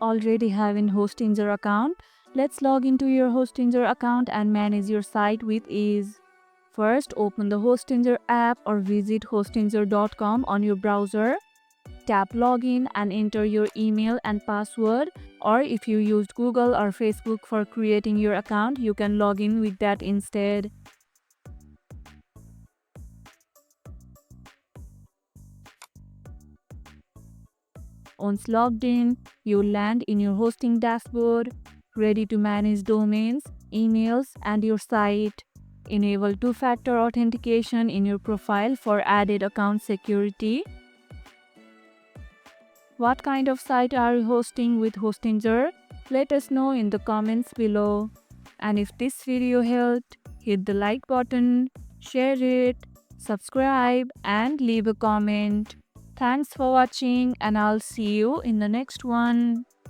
already have a Hostinger account? Let's log into your Hostinger account and manage your site with ease. First, open the Hostinger app or visit hostinger.com on your browser. Tap login and enter your email and password, or if you used Google or Facebook for creating your account, you can log in with that instead. Once logged in, you'll land in your hosting dashboard, ready to manage domains, emails, and your site. Enable two-factor authentication in your profile for added account security. What kind of site are you hosting with Hostinger? Let us know in the comments below. And if this video helped, hit the like button, share it, subscribe, and leave a comment. Thanks for watching, and I'll see you in the next one.